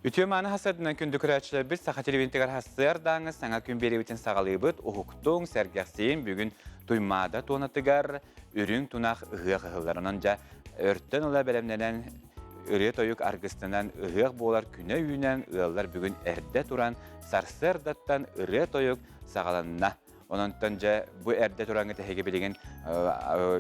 Bütümanı hasadından kündü küräçler bir saha televizyon hasır dağınız sana gün beri bütün sağlayıbıt uhuktun sergahsiyim bugün duymada tonatıgar ürün tunak ıhıyak ıhıllarınınca örtten ola belemlenen ürüye toyuk argıstından ıhıyak boğular küne üyünen ığallar bugün erde turan sarsır dattan ürüye toyuk sağalanına. Onunca bu erde turanı tehege bilgin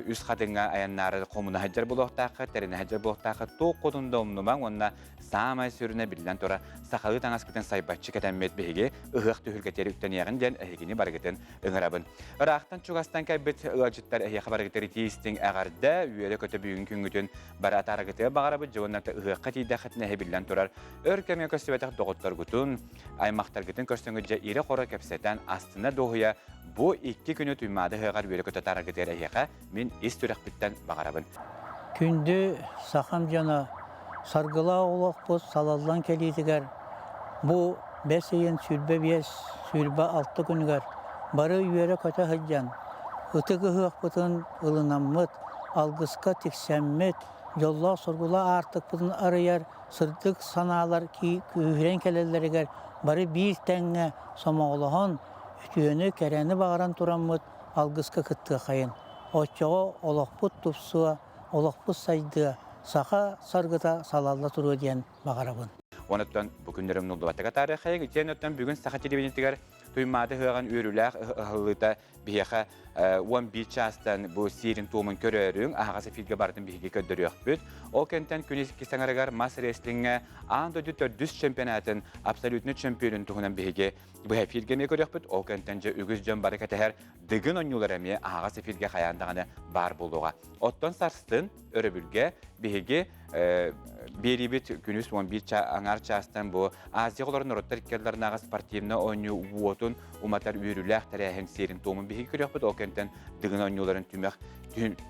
üst kadına ayanları komuna hacer buluqtaqı, terine hacer buluqtaqı toq kodunda umnuman onna samay sürüne bilden tora sakalı tangaskıtan saybatçı ketenmet behege ıhıq tühülgeteri ütten yağın den ehegini bargıtın ıngırabın. Iraqtan çugastan kaybet ıgacıttar ehege bargıtari tiyistin ağarda üyele kötü büyün küngütün barat argıtı bağarabı jıvınlata ıhıq katide xatnehe bilden torar örkeme köstübetak doğutlar gutun aymaqtar gıtın köstüngüce iri qora kepseten astına doğuya bu iki günü tüymada hıgar üyele kötü targıteri ehege min istürek bitten bağarabın. Kündü saham jana sargıla olaqpız salallan kelitiger. Bu beseyin sürbe 5, sürbe 6 günüger. Barı üyere kötü hıccan. Itıgı hıqpıtın ılınamıt, algıska tiksenmet, yolla sorgula artık pıtın arayar, sırdık sanalar ki kühüren kelelleriger. Barı bir tenge somoğluğun, ütüyönü kereni bağıran turamıt, algıska kıttığı kayın. Oçoğu olaqpıt tupsuğa, olaqpıt saydığı, saha sargıta salalla turu diyen bağarabın. Onattan bugünlerim noldu batıga tarihiye geçen ötten bugün saha televizyontigar tuymada hıgan ürüler ahılıda biyaha 11 çastan bu sirin tuğumun körörün ahası filge bardın bihige köddürüyor büt. O kenten küneski sanaragar mas wrestling'e ando dütör düz şempionatın absolutni şampiyonun tuğunan bihige bu filge me körüyor büt. O kentence ügüz can barakata her dıgın onyular emiye ahası filge hayandağını bar buluğa. Ottan sarstın örübülge bihige beribet günüs 11 angar çastan bu Aziyaların rotariklerden ağız partiyemne oynuyor uotun umatar ürüler terehin serin tomun bihi körüyor o kenten dıgın oynuyorların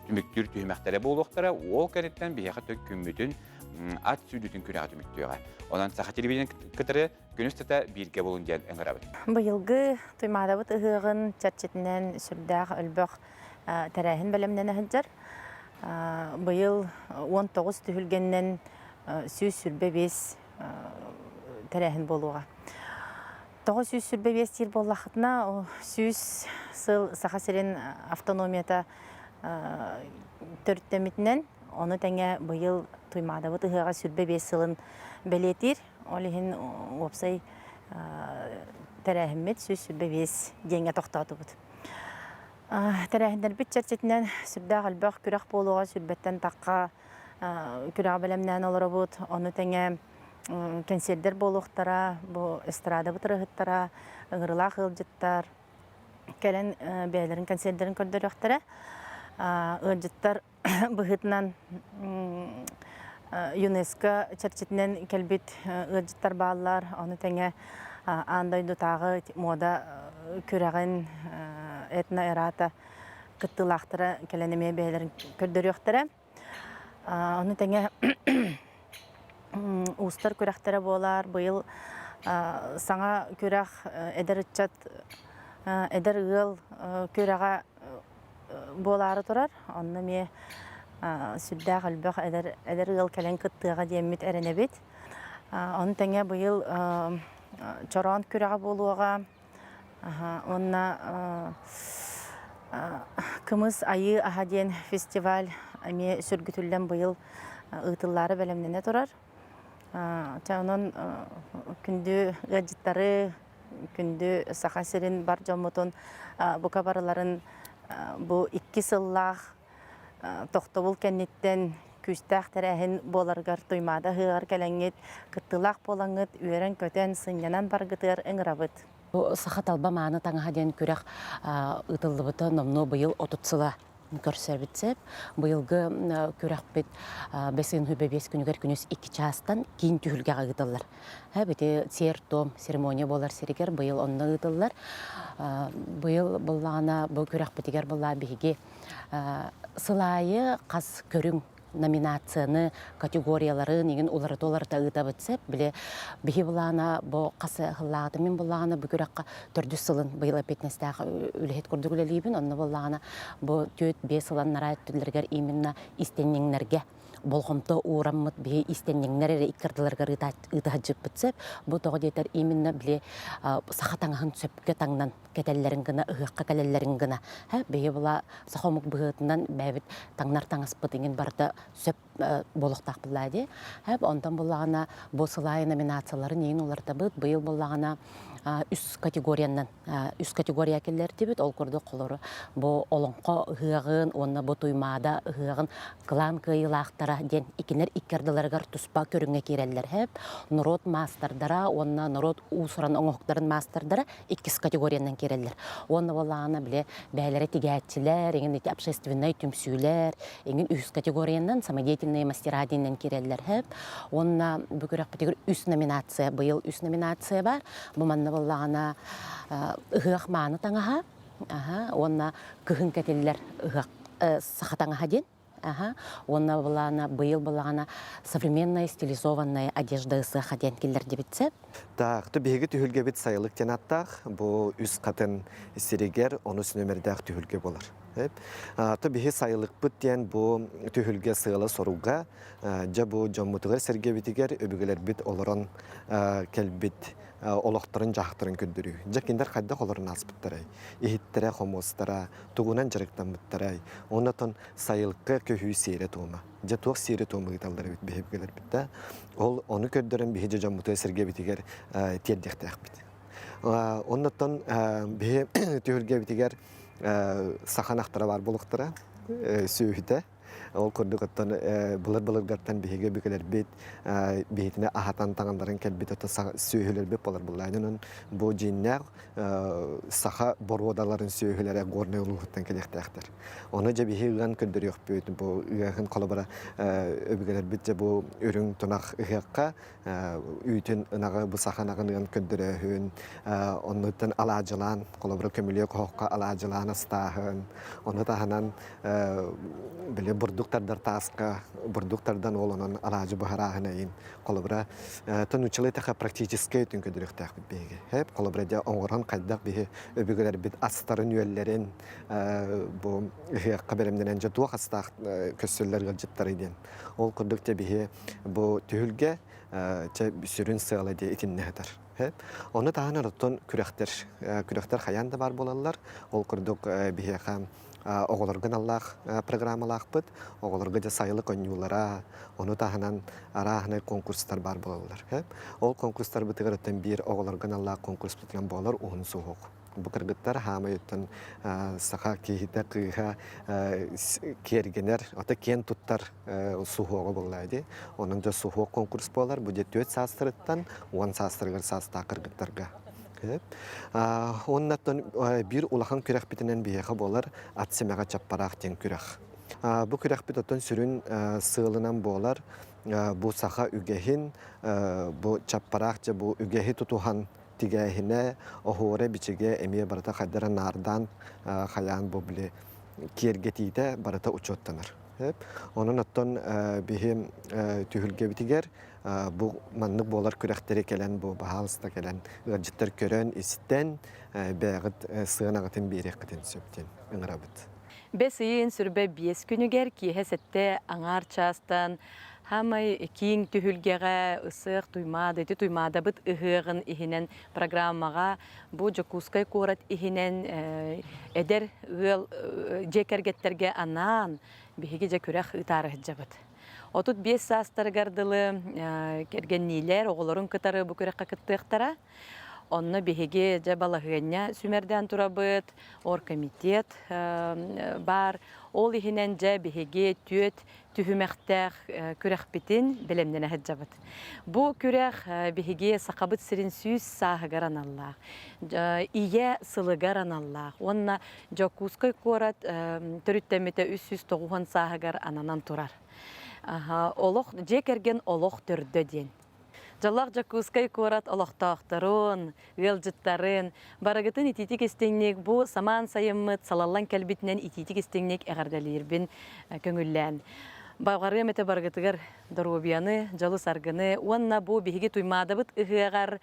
tümüktür tühmektere buluqtara o kentten bihi tök kümmütün at südütün küre tümüktüyor. Ondan saha televizyon kıtırı günüs tata birge bulun diyen engarabı. Bu yılgı tuymadabıt ıhığın çatçetinden sürdağ ölböq terehin bölümden hıccar. Bu yıl 19 tühülgenden süs sürbe 5 terehin boluğa. Тоғы süs sürbe 5 yıl bollaqıtına o süs sıl saha serin автономията törttemitinden onu tenge bu yıl tuymadabıt ıhığa sürbe 5 sılın beletir. Olihin opsay terehimmet süs sürbe 5 denge toxtatıbıt. Terehinler bit çerçetinden sürdağ albaq kürak boluğa sürbetten taqqa kürak belemden olurabıt. Onu tenge konserler boluqtara, bu estrada bıtırıqtara, ıgırılaq ılcıttar, kelen beylerin konserlerin kördürüqtara. Ilcıttar bıhıtnan UNESCO çerçetinden kelbit ılcıttar bağlar. Onu tenge anday dutağı moda kürağın etna erata kıttılaqtara keleneme beylerin kördürüqtara. Onu tenge Uğustar küraktara bolar, bu yıl sana kürak eder içat, eder ığıl kürağa boları turar. Onunla me süddağ albaq eder ığıl kelen kıttığa diyemmit erenebit. Onun tenge bu yıl çoran kürağa boluğa, onunla Kımız ayı ahadiyen festival me sürgütülden bu yıl ıtılları bölümlerine turar. Onun kündü gacıtları, kündü sakasirin bar jamutun bu kabarların bu 2 sıllah toxtobul kennetten küstaq terehin bolargar tuymada hıgar kelengit kıttılaq bolangıt üeren köten sınyanan bargıtır ıngırabıt. Bu sahat alba mağını taŋaha den kürak ıtıllıbıta nomno bu yıl 30 sıla көрсөбүтсеп быйылгы көрөкпүт бесин хүбе 5 күнүгөр күнүс 2 частан кийин түһүлгө агытылар. Бите сертом церемония болар серигер быйыл онна агытылар. Быйыл буллагана бу көрөкпүтигер булла биги сылайы каз көрүң номинацияны, категорияларын, еген оларды ыта бітсеп, біле бігі бұлана, бұ қасы ғылағыды мен бұлана бүгіраққа түрді сылын бұйыл әпетнестағы үліхет көрдігілелейбін, онны бұлана бұ 4-5 сылан нарайт түрлергер именно истеннеңнерге болғымты ураммыт бе истеннеңнер иккардыларга ытаджып бітсеп, бұ тоғы детер именно біле сақатаңағын сөпке таңнан кетеллерін гына, ұғыққа кәлелерін гына. Бейі бұла сақомық бұғытынан бәбіт таңнар таңыспыт еген барды сөп болықтақ бұлайды. Ондан бұлағына бұ сылай номинацияларын ең оларда бұд, бұйыл бұлағына үс категория келлер дебет, ол көрді қолыры бұ олыңқо ұғығын, онына бұ туймада ұғығын қылан қиылақтара ден икенер иккерділергар тұспа көріңе керелер хеп. Нұрот мастардара, онына нұрот ұсыран оңықтарын мастардара 2 категориядан керелер. Онына болағына біле бәлері тегәтчілер, еңін общественный түмсүйлер, еңін үс категориядан самодеятельные мастера дейінен керелер хеп. Онына бүкірек бітігір үс номинация, бұйыл үс номинация бар. Бұманна болағына ұғық маны таңаға, онына күхін кәтелілер ұғық сақатаңаға ден. Онна болағына, бұйыл болағына современная стилизованная одежда ысыға ден келдер дебітсеп. Тақты бейгі түхілге бет сайылық ден аттақ, бұл үс қатын сирегер, оны сүнөмердәқ түхілге болар. Та бейгі сайылық бұт ден бұл түхілге сығылы соруға, жа бұл жоммутығыр сәрге бітігер, өбігілер бит олырын кәлбет олықтырын жақтырын көндірі. Жакендер қайда қолырын аспыттарай, ехеттері қомостара, тұғынан жарықтан бұттарай, онатын сайылыққа көхүй сейрі туыма. Жатуақ сейрі туымы ғиталдары бит бейбгелер бітті. Ол оны көндірін бейгі жоммуты сәрге бітігер тердекті әқпет. Онатын бейгі түйілге бітігер сақанақтары бар болықтыра, сүйіті. Ол көрдік оттан бұлар-бұларғарттан бейге бекелер бет, бейтіне ахатан таңандарын кәлбет оттан сүйілер бет болар бұлайдың. Бұл жиннәғ сақа борғодаларын сүйілері ғорны ұлғыттан келекті әқтір. Оны жа бейге ұған көндір еқ бөйтін. Бұл ұғын қолы өбігелер бет жа бұл үрің тұнақ ұғыққа үйтін ұнағы бұл сақанағын ұған көндір өйін. Онытын алажылан, қолы бұра көмілі қоққа алажылан астағын. Оны тағынан біле бұрдықтардар тасқа, бұрдықтардан олының алажы бұхарағына ең. Қолыбыра тұнучылы тәқа практическай түн көдірік тәқ бейге. Қолыбыра де оңғырған қайдақ бейге өбігілер бет астарын үйелерін қаберімден әнжі дуақ астақ көссілер ғылжыттар еден. Ол күрдік те бейге бұл түйілге сүрін сығылы де етіннәдір. Оны тағын ұрыттың күректер қаян да бар болалар. Ол күрдік бейге оғылырғын Аллах программалақ бұд, оғылырғы да сайылық өңілара, оны тағынан арағынай конкурстар бар болалар. Ол конкурстар бұтығыр өттен бір оғылырғын Аллах конкурс бұтыған болар оғын суғық. Бұл кіргіттар хамай өттен сақа кейді қиға кергенер, ота кен тұттар суғығы болайды. Оның да суғық конкурс болар, бұл де 4 састырыттан 10 састырғыр саста кіргіттарға. Оннаттан бір улахан күрек бітінен бейеқі болар атсемеға чаппарақ ден күрек. Бұл күрек біт оттан сүрін сығылынан болар, бұл сақа үгехін, бұл чаппарақ же бұл үгехі тұтуған тигәһенә оһоре бичеге эмие барата хаддара нардан хаян бобле кирге тиде барата учоттаныр. Onun оттон бихим түһүлге битигер бу маннык болар күрәхтәре келән бу баһалыста келән гыҗыттар көрән истен бәгыт сыгынагытын бирек кытын сөптен ыңрабыт. Бесиин сүрбе 5 күнүгер киһесетте аңар частан Хамай киң түһүлгеге ысык туймады, туймада бит ыгыгын ихинен программага бу жокускай корат ихинен эдер ыл жекергеттерге анан биһиге же күрәх ытары жабыт. Отут 5 састар гардылы кергеннилер оголорун кытары бу күрәккә кыттыктара. Онны биһиге же балагыня сүмердән турабыт, оргкомитет бар. Ол ихинен же биһиге төт түһүмәхтәх күрәх битин белемнән хаҗабыт. Бу күрәх биһиге сакабыт сирин сүз сагыгаран Аллах. Ие сылыгаран Аллах. Онна жокускай корат төрүттәмете 390 сагыгар ананан турар. Олох жекерген олох төрдө ден. Жаллах жакускай корат олохтақтарын, велжыттарын, барагытын ититик истеңнек бу саман сайыммыт салаллан кәлбитінен ититик истеңнек әғардалирбин көңіллән. Бағары мете баргытыгар дорубияны, жалу саргыны, уанна бу биһиги туймаадабыт ыһыагар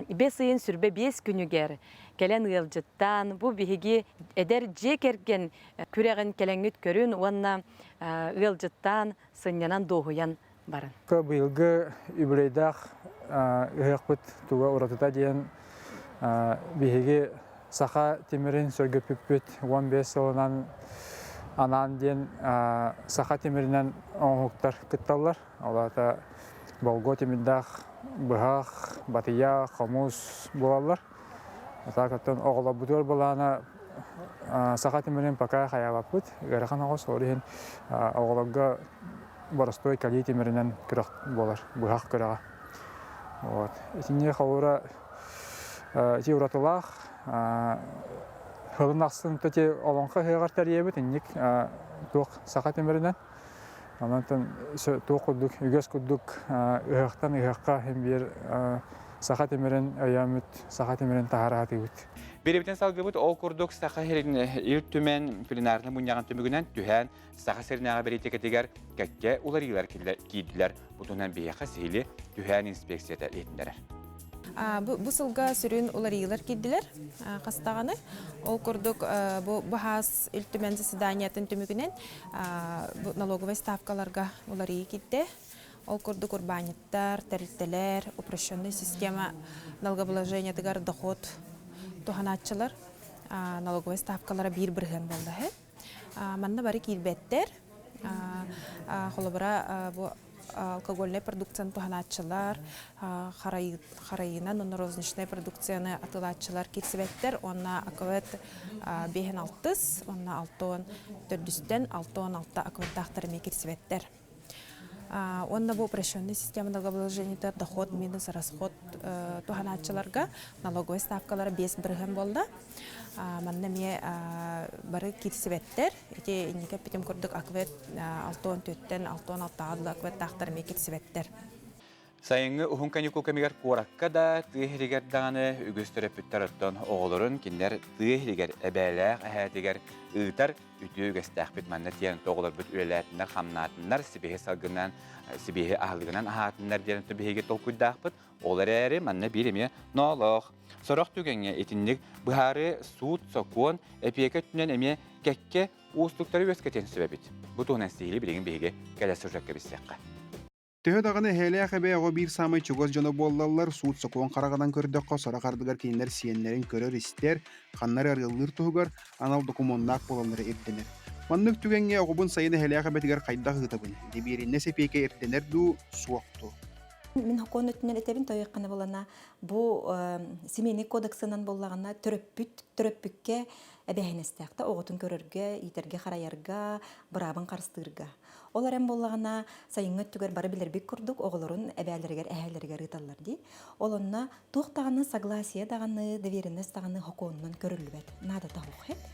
бес ыйын сүрбе 5 күнүгер келен ыалжыттан бу биһиги эдер же керген күрәген келеңгит көрүн уанна ыалжыттан сыннянан доһуян барын. Быйылгы үбүрейдах ыһыакпыт туга уратыта диэн биһиги саха темирин сөргөпүппүт 15 сылынан анан ден саха темиринен оңуктар кытталлар. Олата болго темирдах быхах, батыя, хомус болалар. Атакаттан оголабутур болана саха темирин пока хаябаппыт. Гарахан оғыз орихин оголага боростой кали темиринен күрәк болар, быхах күрәға. Итинне хаура ти уратылах Хылын ақсын төте олонқа хыйғар тәрейбі тіннік тоқ сақа темірінен. Амантын тоқ күддік, үгес күддік ұғықтан ұғыққа hem бір сақа темірін өйеміт, сақа темірін тағара атығыт. Беребітен салғыбыт ол күрдік сақа херін ел түмен пленарны мұнияған түмігінен түхән сақа серінаға берейтек етегер кәкке олар елер кейділер. Бұтынан бейеқа сейлі түхән инспекцията етіндерер. Бу сылга сүрүн улар йылар киддилер кастаганы. Ол курдук бу бахас илтүмен заседаниятын түмүгүнен налоговый ставкаларга улар кидде. Ол курдук урбаниттар, тарифтелер, упрощенная система налогообложения тыгар доход туханачылар налоговый ставкалара бир-бирген болду. Манна бары кидбеттер. Холобара бу алкогольная продукцияны туханачылар, харайынан, розничная продукцияны атылачылар кирсибеттер, онна акывет бехен алтыс, онна алтон төрдүстен, алтон алта акывет тахтарыме кирсибеттер. Онна бу упрощенный система налогообложения доход минус расход туханачыларга налоговый ставкалары 5 бирген болду. Манна ме бары кирсибеттер, эти иннеке питем курдук аквет алтон төттен, алтон алтаадылы аквет тахтар ме кирсибеттер. Сайыңы ұхын каникул кемегер қораққа да тыйхригер дағаны үгістіріп бүттер ұттан оғылырын кендер тыйхригер әбәләқ әхәтігер ұйтар үті үгістәқ бүт манна тиен тоғылыр бүт үлеләтінлер, қамнатынлар, сибеге салғынан, сибеге ағылғынан ағатынлар дерін түбеге толқуйдақ бүт, олар әрі манна биреме ноолық. Сорақ түгенге етіндік бұхары суд соқуын әпеке түнен әме кәкке ұстықтары өскетен сөбәбіт. Бұтуғынан стейлі білеген беге кәлі сұржаққа бісеққа. Төһө дағаны хәлі әқәбе оғы бір самай чугоз жоны боллалар суд соқуын қарағадан көрдіққа сора қардығар кейіндер сиенлерін көрер істер, қаннары арғылыр тұғығар, анал документнақ болалары ерденер. Маннық түгенге оғыбын сайыны хәлі әқәбетігер қайдақ ғытабын. Деберіне сепеке ерденер ду суақты. Мен хокон өтінен әтебін тойыққаны болана, бұл семейный кодексынан болағына түріппікке әбәйінестіяқта оғытын көрерге, етерге қарайарға, бұрабын қарыстырға. Олар әм болағына сайыңы түгер бары білербек күрдік, оғылырын әбәлергер, әхәлергер ұталар дей. Олонна тоқтағаны, согласия дағаны, доверенность дағаны хоконынан көрілі бәд. Нада тауқ әд.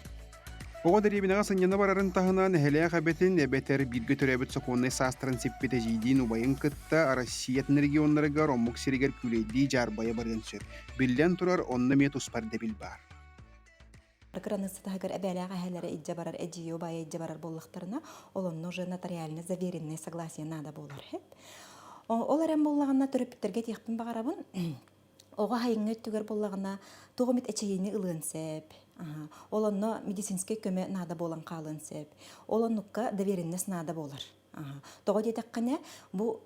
Оға дәребінеға сынjana барарын тағынан әхәлі әқәбетін әбәтер біргі төрәбіт соқуынны састырын сеппеті жейдейін ұбайын кытта Россиятын регионларыға роммық серегер күлейді жарбайы барған сөр. Білден тұрар онны мет ұспар дәбіл бар. Граница тагар әбәләгә әһәләре иҗә барар, әҗиё бая иҗә барар буллыктарына, олонны уже нотариально заверенное согласие надо булар хеп. Олар әм буллаганна төрөптәргә тиктин багарабын. Ога хайыңны түгәр буллаганна тугымит әчәйне ылынсеп. Олонны медицинский көмө надо болан калынсеп. Олоннукка доверенность надо булар. Тога дитәккәне бу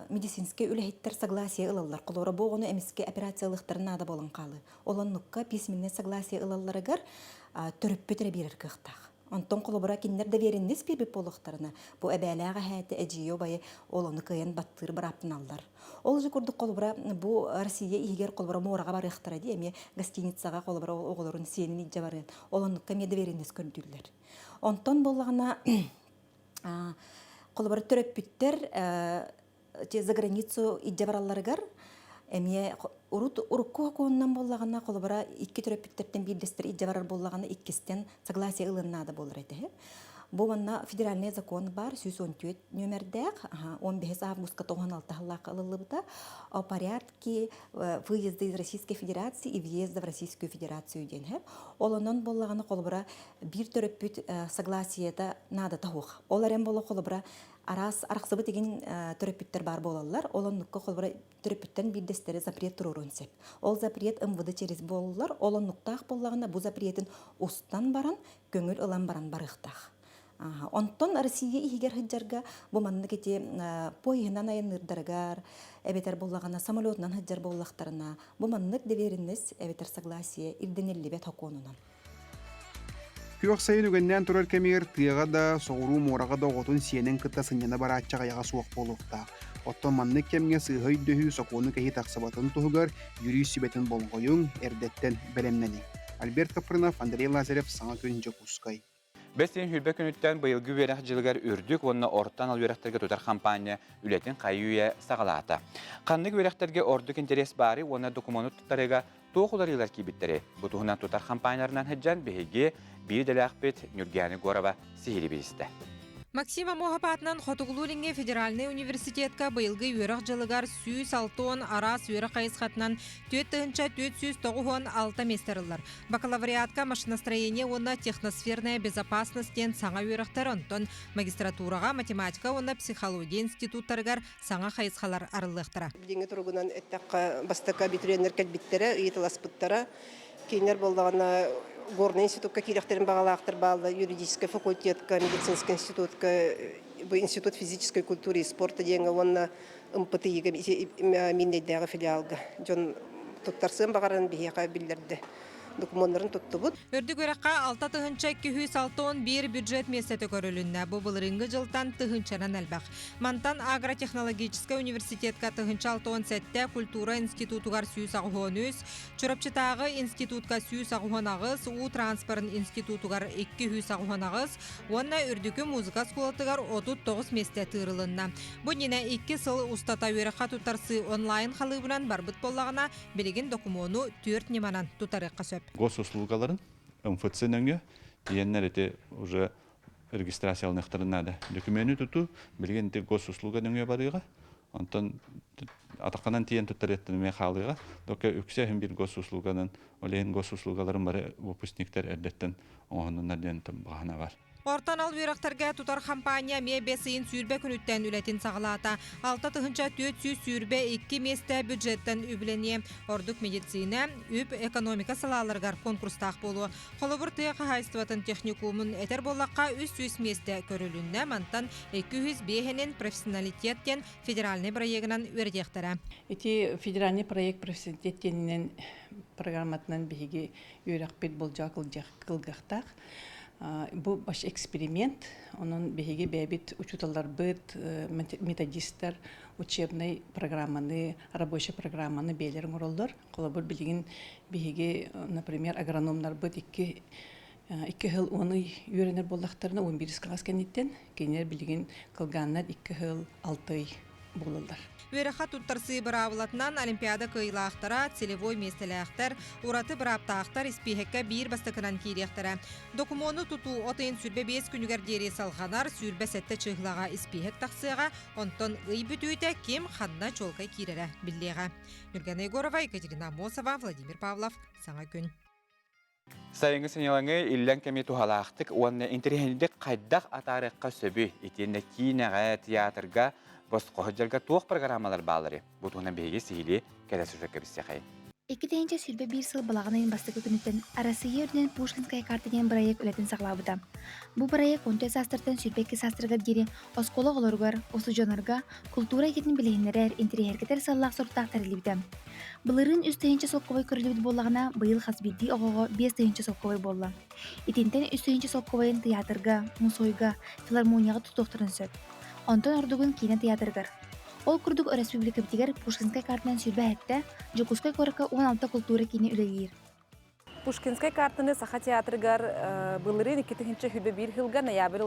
медицинский үләһиттер согласие ылаллар. Колора богону эмиске операциялыктар надо болан калы. Олоннукка письменное согласие ылалларыгар төрөп бөтөрө бирер кыктак. Антон колобора киндер доверенность бирбеп болуктарына. Бу әбәләгә хәте әҗиё бая олоны кыян баттыр бараптын алдар. Ол же курдук колобора бу Россия игер колобора морага бар ихтара ди, эми гостиницага колобора оголорун сенин иҗә барын. Олоннукка ме доверенность көрдүлләр. Антон боллагына колобора төрөп бүттер за границу иҗә баралларыгар эме урукку коннан боллагана колобара 2 төрөпүттөрдөн бирдестер иҗә барар боллагана 2стен согласие ылыннады болор эте. Бу манна федеральный закон бар 114 номердек 15 августа 96 ылылыбыта о порядке выезда из Российской Федерации и въезда в Российскую Федерацию ден. Олонон боллаганы колбура бир төрөппүт согласиета надо тахух. Оларен боло колбура арас араксыбы деген төрөппүттер бар болалар. Олоннукка колбура төрөппүттен бирдестери запрет турурун сеп. Ол запрет МВД через болалар. Олоннуктах боллагына бу запретин устан баран, көңүл ылан баран барыктах. Онтон Россия игер хыджарга бу манны кете пойынан айнырдаргар, эбетер боллагана самолетнан хыджар боллактарына бу маннык доверенность эбетер согласие ирденеллибет хоконунан. Күйөк сайын үгеннен турар кемер тыяга да соғыру мораға да оғытын сиенен кытта сыньяна бара атчаға яға суақ болуқта. Оттон манны кемге сыйхай дөйі соқуыны кәйі тақсыбатын тұғығар юрий сибетін болғойың әрдеттен бәлемнені. Альберт Капрынов, Андрей Лазарев, Саңа көнінче Кускай. Бәсен хүлбә көнүттен быйылгы верах жылгар үрдүк, онна ортан ал верахтарга тутар компания үлетин кайюя сагалата. Каннык верахтарга ордук интерес бары, онна документу туттарыга тоқулар илар кибиттери. Бутуһунан тутар компанияларынан хыджан беһиги бир делахпет Нюргяны Горова сихили бисте. Максима Мохапатнан Хотуглулинге федеральный университетка быйылгы үйрак жылыгар сүйс алтон арас үйрак кайысхатынан 4-496 местерылар. Бакалавриатка машиностроение онна техносферная безопасность тен саңа үйрактар онтон магистратурага математика онна психология институттаргар саңа кайысхалар арылыктара. Деңе тургунан эттакка бастака абитуриенттер келбиттере, ыйтыласпыттара, кейнер болдагана Горный институтка кирехтерин багалаактар балды, юридический факультетка, медицинский институтка, институт физической культуры и спорта деңе онна МПТИга миндейдегі филиалга. Жон туттарсын багарын бияка билдерди. Документтарын туттубут. Өрдүк өракка 6 тыгынча 261 бюджет месеті көрілінна. Бұл былырыңғы жылтан тыгынчанан әлбақ. Мантан агротехнологический университетка тыгынча 617 культура институтугар сүйіс ағуғын өз, Чурапчытағы институтка сүйіс ағуғын ағыз, У транспорын институтугар 200 ағуғын ағыз, онна үрдүкі музыка скулатыгар 39 месте тырылынна. Бұл нені 2 сыл устата өраққа тұтарсы онлайн қалыбынан барбыт боллағына білеген документу 4 неманан тұтарыққа сөп. Госуслугаларын МФЦ-нөңі диеннер уже регистрациялынықтарына документы тұту, білген госуслуга нөңе барыға, онтан атақанан тиен тұттареттініме қалыға, дока үксәхін бір госуслуганың, олейін госуслугаларын бары выпускниктер әрдеттен оғынын әрден бағана бар. Ортан ал үйрақтарға тұтар компания мебесейін сүйірбе күніттен үлетін сағалата. 6 тыгынча 400 сүйірбе 2 месте бюджеттен үбілене. Ордук медицина, үп экономика салаларғар конкурстақ болу. Қолыбыр тыяқы хайстыватын техникумын әтер болаққа 300 месте көрілінне мантан 200 бейхенен профессионалитеттен федеральный проектінен өрдектері. Эти федеральный проект профессионалитеттенінен программатынан бейге үйрақ бет болжа қылғақтақ. Бұл баш эксперимент, оның бейге бәбет учуталар бет, методистер, учебный программаны, рабочий программаны бейлерін ұрылдар. Қолабыр білген бейге, например, агрономдар бет 2 хыл оны үйренер болдақтарына 11 класс кәнеттен, кейнер білген қылғаннар 2 хыл 6 болылдар. Вераха туттарсы бравлатнан олимпиада кыйлаахтара, целевой местеляахтар, ураты браптаахтар испихекка бир бастакынан кирияхтара. Документу туту отын сүрбе 5 күнігер дері салғанар, сүрбе сәтті чыглаға испихек тақсыға, онтон ый бүтүйті кем ханна чолкай кирері білдеға. Нургана Егорова, Екатерина Мосова, Владимир Павлов, Саңа күн. Сайынгы сынелаңы иллен кәме тухалақтық, оны интерхендік қайдақ атарыққа сөбі, етенде кейінеға театрға, Босқоғыджалға туық программалар балары. Бұтуғынан бейге сейілі кәлі сүршекке біссе қайын. 2-тенче сүрбе 1 сыл балағынан бастықы күніттен Арасыйы өрден Пушкинская карта ден проект үлетін сағылабыда. Бұл проект 10 састыртын сүрбекке састырға дері осколы ғолырғар, осы жонарға культура екетін білігінерер, интерьергетер саллақ сұрттақ тәрілібді. Бұлырын 3-тенче солковой көрілібді болағына бұйыл қасбедді оғығы 5-тенче солковой болла. Итентен 3-тенче солковойын театрға, мусойға, филармонияға тұтуқтырын сөп. Онтон ордугун кино театргар. Ол күрдүк республика битигер Пушкинская картынан сүрбе әтті, Жокускай корка 16 культура кино үлегир. Пушкинская картаны саха театргар былырын 2-нче хүбе 1 хылга ноябрь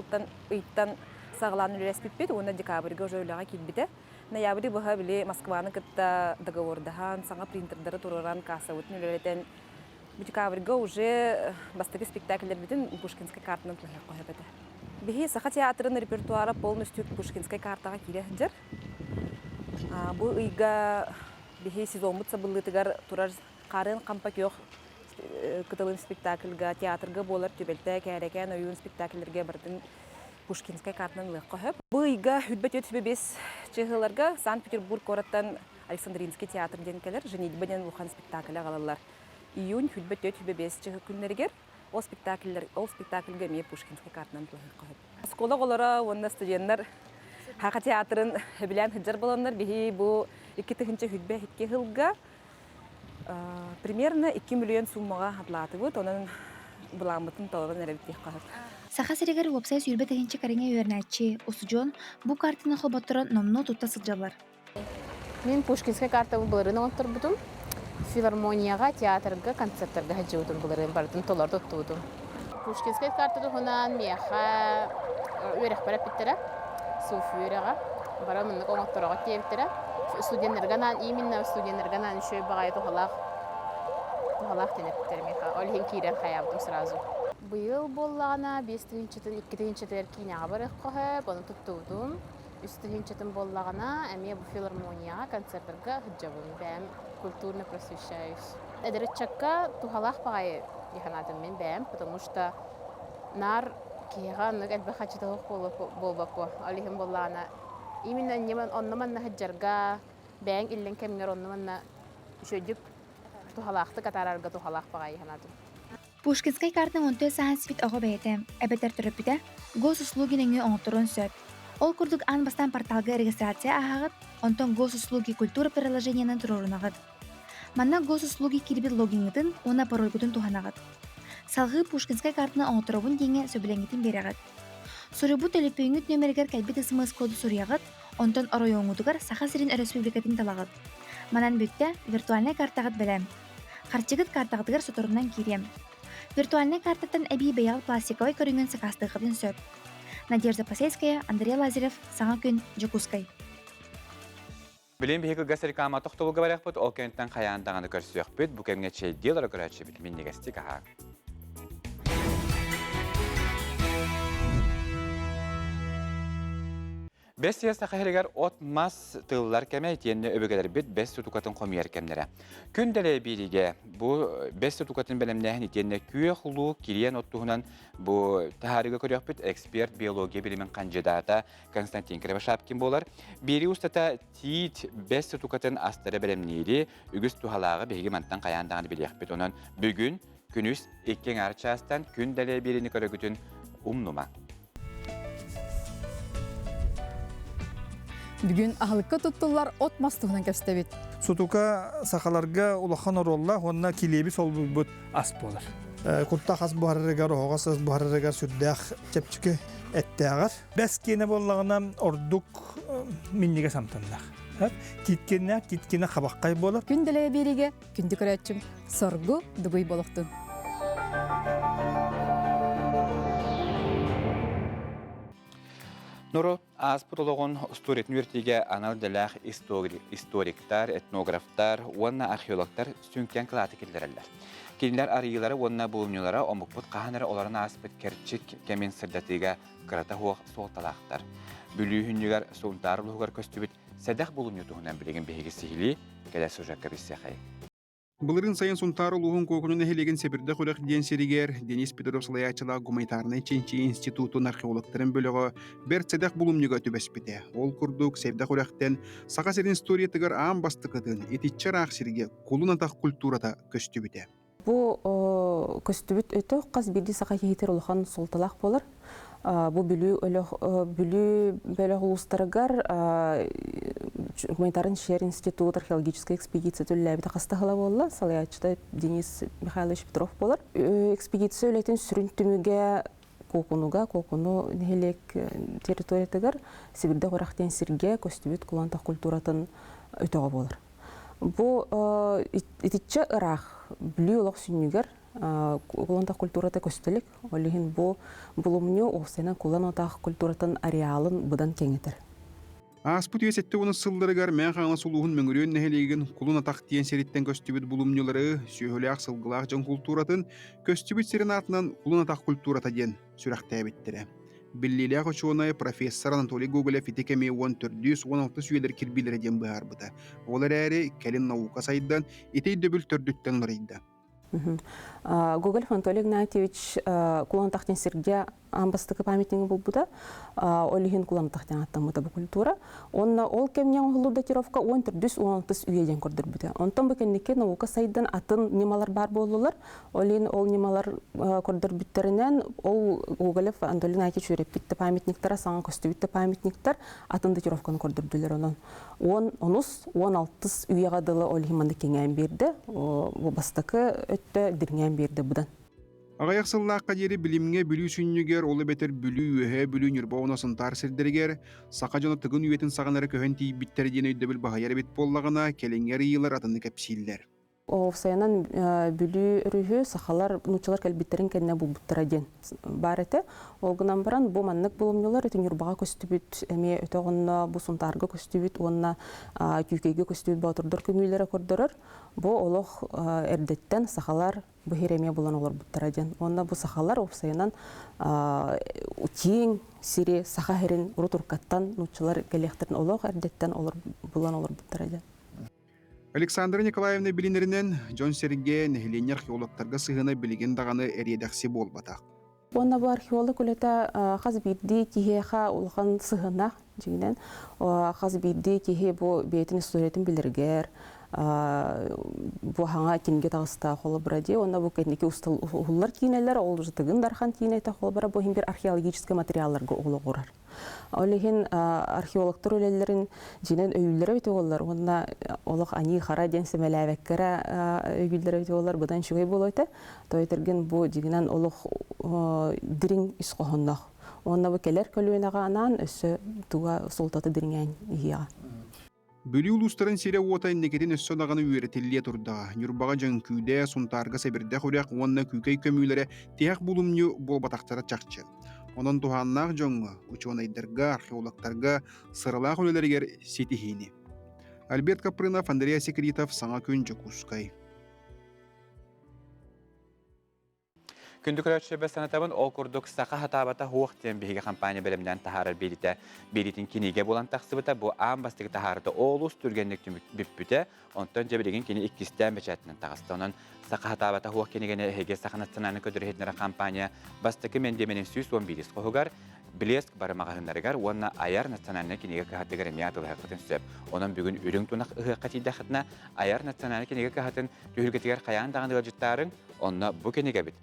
ыйттан саглан үлеспит, оны декабрьга уже үлега килбите. Ноябрь быха биле Москваны кытта договордахан, саңа принтердары тураран кассавытын үлелетен. Декабрьга уже бастагы спектакльлер битин Пушкинская картынан тулай койбете. Бихи Саха театрын репертуары полностью Пушкинской картаға килеһдер. Бу ыйга бихи сезонбут сабыллытыгар турар қарын кампак yok кытылын спектакльга, театрга болар төбелте кәрекен ойын спектакльлерге бардын Пушкинской картынан лык кохып. Бу ыйга хүтбет өтүбебес чыгыларга Санкт-Петербург городтан Александринский театр ден келер, женитьбеден улхан спектакль галалар. Июнь хүтбет өтүбебес чыгы күннергер ол спектакльге ме Пушкинский картынан лык кохып. Школа голора онда студенттер Хака театрын билен хыджар болоннар бихи бу 2-нче хүтбе хитке хылга примерно 2 миллион суммага атлатыбыт, онун буламытын толгон эребитих кахып. Саха сирегер вебсайт сүрбе тегенче кареңе үйернәчи Осужон бу картаны холботтора номно тутта сылжалар. Мен Пушкинская карта буларын онтурбутум. Филармонияга, театрга, концерттерге хаҗыбытым буларын бардым, толар тоттубутум. Пушкинская карта тухунан меха үйрәк барып биттерә. Суфюрага бара мен комакторага тиептер. Студентлерганан именно студентлерганан еще багай тухалак тенептер меха. Олхин кирен хаябым сразу. Быйыл боллагана 5-нчетен 2-нчетер кинага барып кохып, аны туттудум. 3-нчетен боллагана эме бу филармонияга, концерттерге хаҗабым. Бәм культурно просвещаюсь. Эдерчакка тухалак багай яханатым мен бәм, потому что нар кига нагал бахачта болбапо. Алихим боллана. Именно неман оннаман хаҗарга бәң иллен кемгер оннаман шөҗүп тухалакты катарарга тухалак багай яханатым. Пушкинская картаның онтой сахан свит ого бәйті, әбәтер түріпіде госуслуги нәңе оңтырын сөп. Ол күрдік ан бастан порталға регистрация ағағыт, онтон госуслуги культура приложениянын тұрорынағыт. Манна госуслуги кирбит логингітін, она парольгүтін туханағыт. Салғы Пушкинская картаны оңтырабын дейіне сөбіленгетін берағыт. Сұрыбу төліппейінгіт нөмергер кәлбет ысымыз коды сұрияғыт, онтон оройоңудығар Саха Сирин республикатын талағыт. Манан бүтті виртуальный картағыт білем. Харчығыт картағыдығар соторынан кирем. Виртуальный картаттан әбей бәял пластиковай көрінген сақастығыдың сөп. Надежда Посейская, Андрей Лазарев, Саңа күн, Жокускай. Білем бейгі ғасыр кама тоқтылығы барақ бұд, ол кенттен қаяндағаны көрсіяқ бұд, бұл кәмге чей делара көрәтші біт, мен негесті қағақ. Бес сияста қайырығар от мас тылылар кәмей тиенне өбігелер біт бес тұтукатын қомияр кәмдері. Күнделі бириге бұл бес тұтукатын бәлемнәхін тиенне күйе құлу кириен оттуғынан бұл тахарыға көрек біт эксперт биология білімін қанжидата Константин Кривошапкин болар. Бері ұстата тиит бес тұтукатын астары бәлемнері үгіс тухалағы бейгі манттан қаяндағаны білек біт. Онын бүгін күнүс еккен арчастан күнделі біріні көрігітін умнума. Бүгін ағылыққа тұттылар от мастығынан көстебет. Сутука сақаларға улахан оролла, онна килеби сол бұд ас болар. Кутта қас бұхарырығар, оғасыз бұхарырығар сүрдәқ чепчікі әттәғар. Бәс кені болағына ордук миннеге самтандақ. Титкені қабаққай болар. Күнделі береге, күнді көрәтчім, соргу дүгүй болуқтын. Нұру, аспытылығын ұстуретін өртеге анал дәләқ историктар, этнографтар, онна археологтар сүнкен қылаты келдерілер. Келінлер арыйлары онна бұлымнылары омықпыт қағанары оларын аспыт керчік кәмен сырдатыға қырата хуақ солталақтар. Бүлі хүннігер соңтарылығыр көстібіт сәдәқ бұлымны тұғынан білеген бейгі сихили кәлі сұжаққа бізсе қай. Былырын сайын сунтары луғын көкінін әхелеген себірді құрақ ден серігер Денис Петров Салаячыла гуманитарный ченчи институтын археологтарын бөлігі бір цедақ бұлымныға төбәспеті. Ол күрдік сәбді құрақтен Сақа Сирин историятығар аң бастықытын ететчер ақсерге қолын атақ культурата көстібіті. Бұл көстібіт өті қаз бірді Сақа кейтер олған солталақ болыр. Бұл бүлі бөлі ұлыстарығар гуманитарный шер институт археологическая экспедиция төлләбіті қастағыла болы. Салаячыда Денис Михайлович Петров болыр. Экспедиция өлетін сүрін түміге kokunu nehелек территориятығар Сибирді қорақтен сірге көстібіт құлантақ культуратын өтіға болыр. Бұл итітчі ұрақ бүлі олақ сүнігер Кулантақ культурата көстілік, олығын бұлымны оғсайна кулантақ культуратын ареалын бұдан кеңетір. Аспут есетті оны сылдырығар мән қаңла сұлуғын мүңірен нәхелеген құлын атақ тиен сереттен көстібіт бұлымнылары сүйіліғақ сылғылақ жан культуратын көстібіт серен артынан құлын атақ культурата ден сүрәқті әбеттірі. Биллилях ученый профессор Анатолий Гоголев итекеме 1416 сүйелер кирбилер ден баарбыта. Олар әрі кәлін наука сайдан итей дөбіл төрдүттен нұрайды. Гоголев Анатолий Игнатьевич кулантахтен сирге амбастыкы памятниги болбуда. Олихин кулантахтен аттамыта бу культура. Онна ол кемнен оғылу датировка 1416 үйеден көрдір бүті. Онтан бөкеннеке наука сайдан атын немалар бар болулар. Олин ол немалар көрдір бүттерінен ол Гоголев Анатолий Игнатьевич өреппітті памятниктар, саңа көстібітті памятниктар атын датировканы көрдірділер олон. 10-16 үйеғадылы олихиманды кеңен берді. Бастықы өтті дірген берді бұдан. Ағаяқсыллаққа дері білімге бүлі сүннігер, олы бетер бүлі үйе бүлі нүрбауына сынтар сірдіргер, сақа жаны тұғын үйетін сағанары көхен тей биттері ден өйді біл бағайары бет боллағына келенгер иылар атынды кәпсейлер. Овсаянан бүлі үрігі сақалар нұчылар кәлбеттерін кәдіне бұл бұттыра ден бар әті. Олғынан баран бұл маннық болымнылар өтін үрбаға көстібіт, әме өтіғынна бұл сұнтарға көстібіт, онына күйкейге көстібіт баутырдыр көмейлері көрдірір. Бұл олық әрдеттен сақалар бұхер әме болан олар бұттыра ден. Онына бұл сақалар овсаянан тең сире сақа әрін ұры тұрқаттан нұчылар кәлектерін олық әрдеттен болан олар бұттыра ден. Александра Николаевна билинеринен Джон Серге нехиленер археологтарға сығына білген дағаны әредәқсі бол батақ. Онна бұл археолог өлеті қаз бейді кехеға ұлған сығына жегінен қаз бейді кехе бұл бейтін исторетін біліргер, бұл хаңа кенге тағыста қолы бұраде, онна бұл кәдінеке ұлылар кейнелер, ол жытығын дархан кейне айта қолы бұра, бұл бір археологический материалларға олы құрар. Олеген археологтар өлелерін жинен өйілдері өте олар, онна олық ани қара ден семеләвәккері өйілдері өте олар, бұдан шүгей бол өте, тойтерген бұл жегінен олық дирин үс қоғыннақ. Онна бұл келер көлуенаға анан өсі туға солтаты диринген ия. Бүлі ұлыстарын сире отай некетін өссі дағаны үйретілі тұрдаға. Нүрбаға жан күйде, сұнтарға сәбірді қоряқ, онына күйкей көмейлері теяқ бұлымны бол батақтары чақчы. Онын туғаннақ жоңғы, ученайдарға, археологтарға, сырылақ өлелергер сетихейні. Альберт Капрынов, Андрей Секретов, Саңа күн Жакускай. Күндік өрәтші санатабын ол күрдік сақа хатабата хуақтен бейге компания бөлімден тахарыр беретін кенеге болан тақсыбыта бұл аң бастығы тахарды олыс түргенлік бүппіте, онтан жебелеген кені иккістен бәчәтінің тағысты. Онын сақа хатабата хуақ кенегені әйге сақанатсынаны көдірхетінері компания бастығы мендеменің сүйіс 11 қоғығар, Білеск барымағығындарығар, онына аяр национальны кенеге кағатығыр миятыл ғақытын сөп. Онын бүгін үрің тұнақ ұғы қатидақытына аяр национальны кенеге кағатын түйіргетігер қаян дағындығы жыттарын, онына бұ кенеге біт.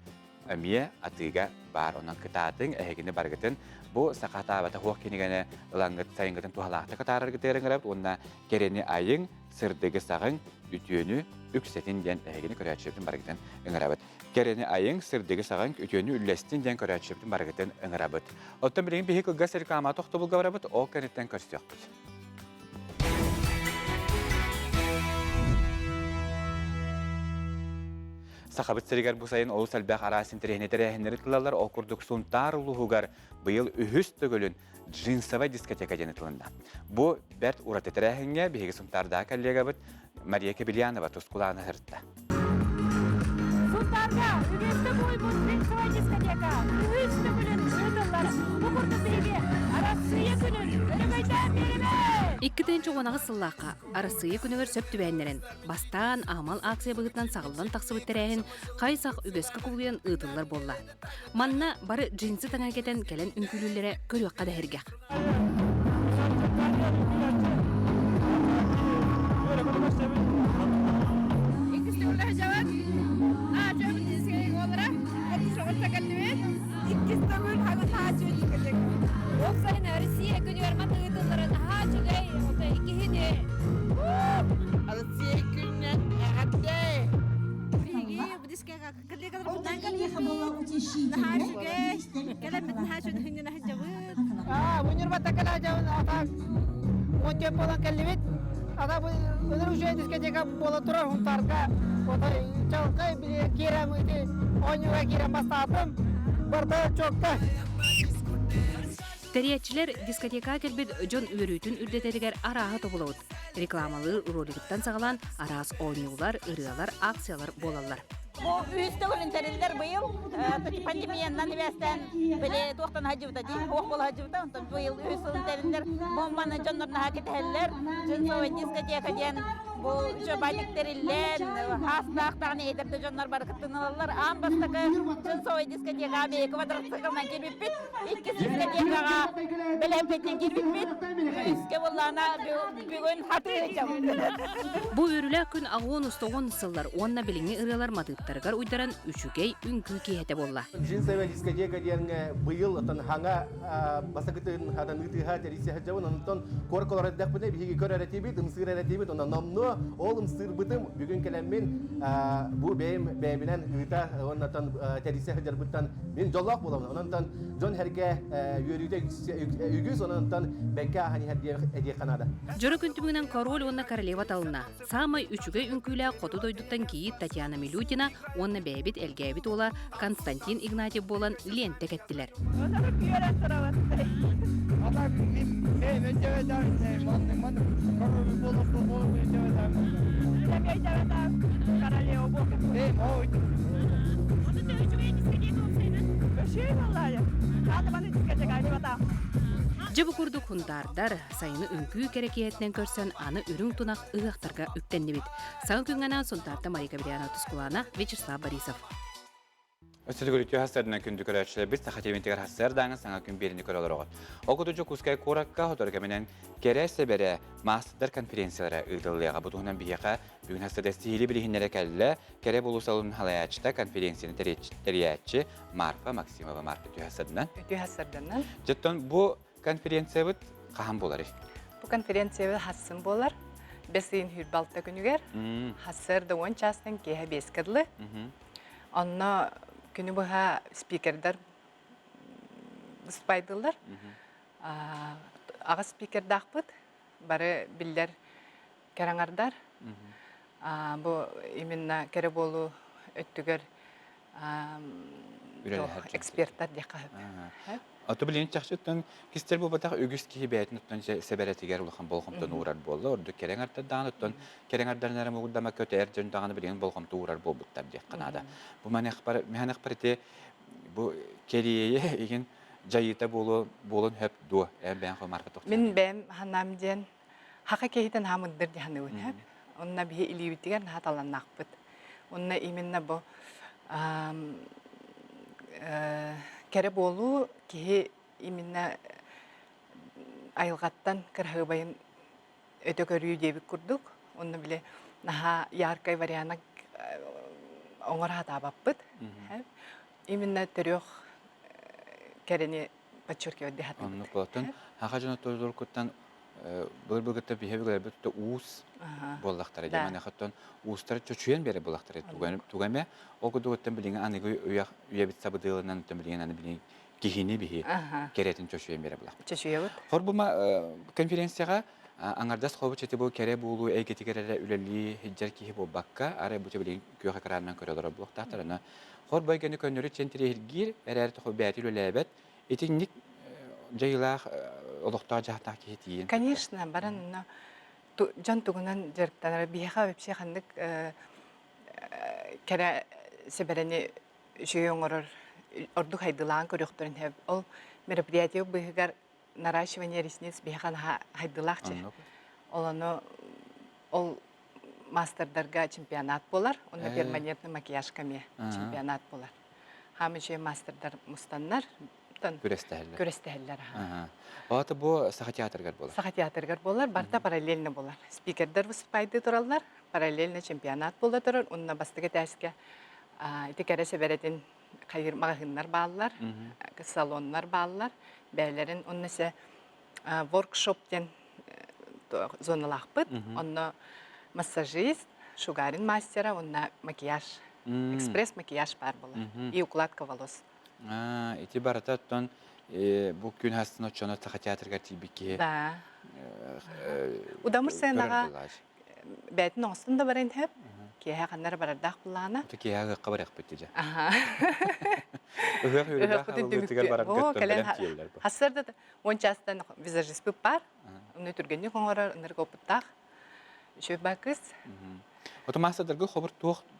Әмие атыға бар онын кытатын әйгіні барғытын бұл сақатабата хуақ кенегені ұлаңғыт сайынғытын туғалақты қатарыр гітеріңіріп, онына керені айың сырдығы сағын үтіөні үксетін ден әйгіні көрәтшіптің барғытын үңірабыт. Керені айың сырдығы сағын үтіөні үлләстін ден көрәтшіптің барғытын үңірабыт. Оттан білген бейі қылға сәркама тоқты бұлға барабыт, ол кәнеттен көрсіяқпыт. Сақабыт сәрігер бұсайын олыс әлбәқ арасын тірехнетері әхінері тылалар оқырдық сұнтар ұлығығар бұйыл үхіс түгілін джинсовай дискотека дені тылында. Бұ бәрт ұратетері әхінге бейгі сұнтарда кәллеге бұд Мария Кабельянова тұсқыланы ғыртты. Сұнтарда үгесті бұй бұл джинсовай дискотека үхіс түгілін жыдылар ұқырды бейге арасыйы күнін өрімейден беріме! Иккітен чоғанағы сыллаққа арасыйы күнігір сөп түбәнлерін, бастан амал акция бұғытынан сағылдан тақсыбыттырәйін қайсақ үгескі құлғыян ұйтылар болла. Манна бары джинсы таңа кетен кәлін үнкілілері көріққа дәхіргәқ. Тәрiyatçiler дискотека келбет жон өрүтүн үрдетелигер арағы тобулауыт. Рекламалы роликтан сағалан арас ойнуулар, ырыалар, акциялар болалар. Бу үстө волонтерлер быйыл пандемиядан эбестен беле токтон хажыбыта ди, ох бол хажыбыта, онтон быйыл үст волонтерлер бомбаны жоннорна хакетеллер, жонсовый дискотека ден бу жобаликтерилен хастактагы эдерде жоннор бар кыттыналар, амбастагы жонсовый дискотека бе квадроциклдан кебиппит, икки дискотекага белепеттен кебиппит, үстө боллана бүгүн хатырычам. Бу үрүлө күн агуун устогон сыллар онна билиңи ыралар матыттаргар уйдаран үчүгей үңкү киете болла. Жинсовый дискотека дияңе быйыл отан хаңа басакытын хадан ытыха терисе хаҗабын онтон корколар дәпне биги көрәрәтибит, ымсыр әрәтибит, онан намно ол ымсыр битим бүгүн келеммен бу бәйбинен ыта оннан терисе хаҗарбыттан мен жоллак болам. Онтон жон һәргә йөрүдә үгүз онтон бәккә хани хәдия канада. Жора күнтүмүнөн король онна королева талына. Самай үчүгей үңкүлө коту дойдуттан кийит Татьяна Милютина, онна бәйбит элгәбит ола Константин Игнатьев болан ленте кеттилер. Жабы курдук хундардар сайыны үңкүү керекиетнен көрсөн аны үрүң тунак ыгактарга үктеннибит. Саң күнгана сонтарта Марика Бриана Тускулана, Вячеслав Борисов. Өсөлгөлүтү хастарына күндү көрөчүлөр бир сахат эвентигер хастардан саңа күн берини көрөлөр. Окутучу Кускай Куракка хоторга менен кересе бере мастер конференциялары ыдылыга бутунан бияка бүгүн хастада стили билихиннере келле кере болусалын халаячта конференцияны териячи Марфа Максимова Марфа Тюхасардан. Жеттон бу конференция бит кахан болар. Бу конференция хасын болар. Бесин хүрбалта күнүгер. Хасырда 10 частан кеһе бескирле. Анна күнү буга спикердер выступайдылар. Ага спикер дакпыт. Бары биллер кераңардар. Бу именно кере болу өттүгөр эксперттер дека. Аты билен чакчыттан кистер бу батак өгүс кийбетин оттон себеретигер улхан болгомтон урар болду. Орду кереңардан оттон кереңарданары мугдама көтөр жөндөганы билен болгомтон урар болбуттар деп канада. Бу манахпар механахпарте бу керие еген жайыта болон хөп ду бен хомарка токт. Мен бем ханамден хака кейтен хамыдыр диханы өтөп. Онна бие илибитигер хаталаннакпыт. Онна именно бу кере болу ки именно айылгаттан кыргыбайын өтө көрүү дебик курдук. Онны биле наха яркай вариант оңор хатабаппыт. Именно төрөк керени подчеркивать дехат. Онны потон хакажына толдуркуттан бөлбөгөттө бихебилер бүтө уус боллактар жамана хаттан уустар чөчүен бере боллактар тугаме окудуттан билиңе аныгы уябит сабыдылынан билиңе аны билиң кихини бихи керетин чөчүен бере боллак. Чөчүебит. Хорбума конференцияга аңардас хобучети бу кере булу эйгетигереле үлели хиджер кихи болбакка ары бу билиң күйө карарынан көрөлөр болуктактарына хорбой гене көнөрү чентиригир эрер хоббати үлелебет этинник жайлах олохтаа жахтаа кихитиин. Конечно, баран жан тугунан жерктанар бияха вообще хандык кере себерене жүйөңөрөр орду хайдылаан көрөктөрүн хеп. Ол мероприятие быгар наращивание ресниц бияхан хайдылакчы. Ол мастердарга чемпионат болар, онда перманентный макияж каме чемпионат болар. Хамыжы мастердар мустаннар Көрестәһелләр. Аты бу саха театргар болар. Саха театргар болар, барта параллельно болар. Спикердер выступайды тураллар, параллельно чемпионат болда турар. Онна бастыгы тәскә ите кересе беретин кайыр магазиннар баалар, салоннар баалар. Бәйләрен оннысы воркшоптен зоналахпыт. Онна массажист, шугарин мастера, онна макияж, экспресс макияж бар болар. И укладка волос. Ити барататтан бу күн хастын очона саха театрга тибики. Да. Удамыр сенага бәтин остында барен хеп. Кеһә ханнар барардак булана. Кеһә кабарак битеҗә. Хасырда ончастан визажист бар. Уны түргәнне коңгора нырга опыттак. Шөбәкыз. Otomastadırgı xobur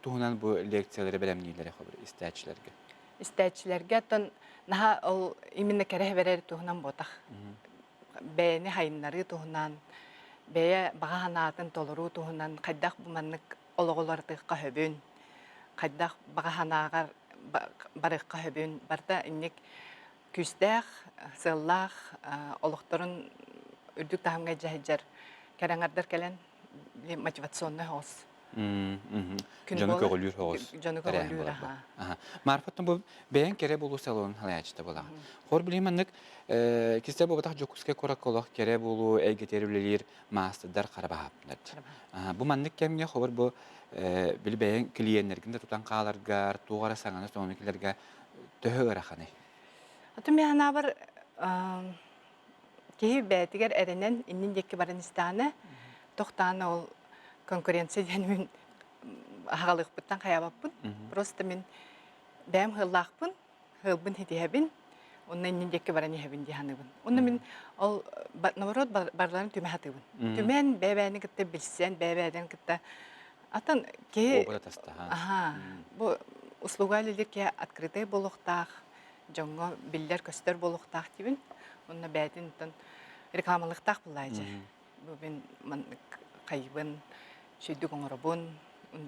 tuğunan bu leksiyaları belemnileri xobur istäçilerge. İstәçиләргә тон наһа ул именно кәрәһ берәр туһунан ботах. Бәйне хайннары туһунан, бәя багаһанатын толору туһунан кайдах буманнык ологолар тыгка хөбүн. Кайдах багаһанагар барыкка хөбүн. Барта инник күстәх, сыллах, олохторун үрдүк тахымга җаһҗар. Кәрәңәрдер кәлән мотивационный хос. Жаны көгөлүр хоос. Жаны көгөлүр. Марфаттан bu beğen kere bulu salon halayçta bola. Hor bilemenlik kiste bu bataq jokuske korakoloq kere bulu elgeteriler masterdar qarabahapnat. Bu mannik kemne xobur bu bil beğen klientlerginde tutan qalargar tuğara sangana sonunkilerge töhöra xane. Atım yana bir ki betiger erenen inin dekki baran istane toxtana ol konkurensiya denin hagalıqpıttan qayabappın. Просто мен бәм хыллақпын, хылбын хитебин, оннан ниндекке баран хебин диханыбын. Онна мен ол наоборот барларын түмә хатыбын. Түмән бәбәне китте билсен, бәбәдән китте атын ке бу услугалылар ке открытый болуктак, жаңга биллер көстөр болуктак дибин. Онна бәдин тон рекламалыктак булайжы. Бу мен кайбын шүйдүк оңорбун,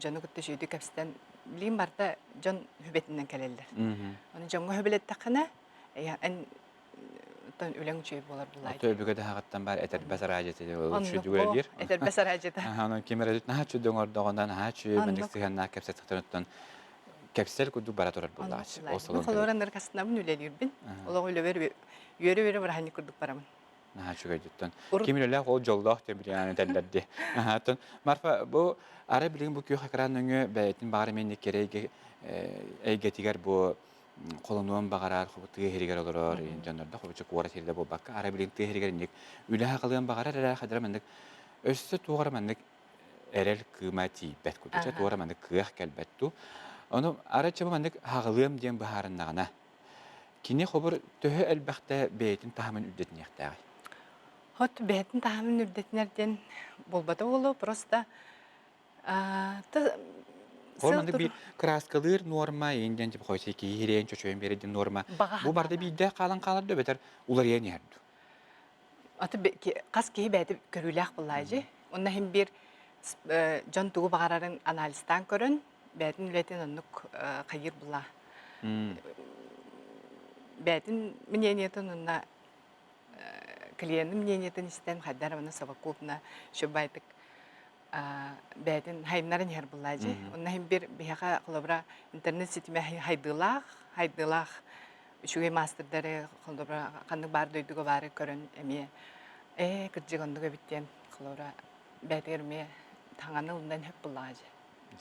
жаны кытты шүйдүк капстан билим барда жан хүбетинен келелер. Аны жаңга хүбелеттакына эн тон үлең чүй болар булай. Төбөгөдө хагаттан бар этер басар ажети шүйдүгөлер. Этер басар ажети. Аны кемередит на чүйдөң ордогондан чүй мендиксигенна капсаттыктан капсел күдү бара турар булай. Осол. Колоран аркасында мен үлелербин. Олог үлебер йөрө бар хани күрдүк барамын. Чүгәйдеттен. Кимилеләр ол жолдах деп яны тәлләрде. Тон Марфа бу ара билген бу күйә экранны бәйтин бары менне кереге әйгәтигәр бу колонуан багарар хубытыгы херигәр олорор инҗаннарда хубычы куара хердә бу бакка ара билген те херигәр ник үлә хакылган багарар ара хадра мендек өссө тугар мендек эрел кымати бет күтәчә тугар мендек кыях кәлбәтту. Аны ара чаба мендек хагылым дигән баһарыннагына. Кине хобыр төһө әлбәхтә бәйтин тахмин үддәтен яктагы. Хот бәйтин тахмин үрдетнерден болбата болу, просто Форманда bir краскалыр норма, енден деп қойса ки хирен чөчөйөн береден норма. Бу барда бийде калан калар дөбетер улар енерду. Аты кас ки бәйтип көрүләк булайжы. Онда хем бир жан тугу багарарын анализтан көрөн, бәйтин үлетен оннук кайыр була. Бәйтин мнениетен онна клиентным мнениетен истем хаддар аны совокупно шубайтык бәйтин хайнарын хер булайжы. Онна хем бир бияка кылыбра интернет сетиме хайдылах шугай мастердары кылыбра канды бар дөйдүгө бары көрөн эме кыржыгындыгы биттен кылыбра бәйтирме таңаны ундан хеп булайжы.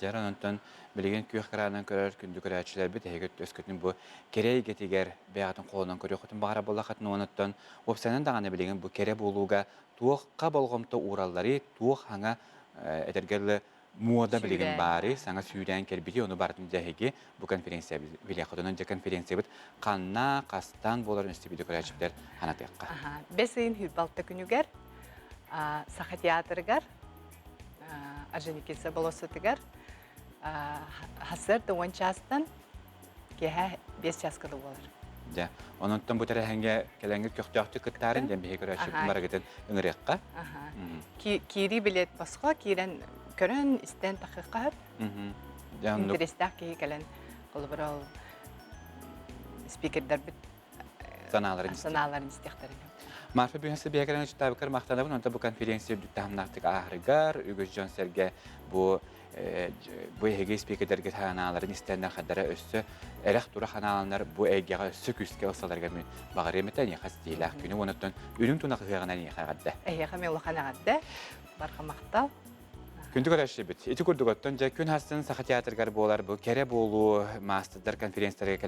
Жаранантан билген күйхкаранан көрөр күндү көрөчүлөр бит эгет өскөтүн бу керей кетигер бягатын колунан көрөкөтүн бара боллакатын онуттан опсанан даганы билген бу кере болууга туокка болгомто ураллары туок хаңа этергерле муода билген баары саңа сүйрән келбити ону бардын жаһиги бу конференция билякотунан же конференция бит канна кастан болор институт көрөчүлөр ханатыкка. Бесин хүлбалта күнүгер саха театрыгар Арженикеса болосытыгар хасыр туган частан кеһә 5 час кылы булар. Ja, ононтон бу терәһәнгә келәңгә көктәхтә кыттарын дәм бихе көрәчү барагытын ыңырыкка. Кири билет баска кирен көрән истән тахыкка. Интерестак ки келән кылбырал спикердер бит саналарын истәхтәр. Марфа бүйенсе бәгәрән штаб мактанды бу онта бу конференция тәһмнактык ахыргар үгөз жансәргә бу heге спикерлерге ханаларын истәннәр хәдәре өссө элек тура ханалар бу әйгәгә сөкүскә осаларга мен багыреметән яхастыйлар күне онытын үрүң тунак хыгана ни хагадда. Хәме ул ханагадда барга мактал. Күндү көрәшү бит. Ити күрдүгөттөн жа күн хастын саха театргар болар бу кере болуу мастердар конференцияларга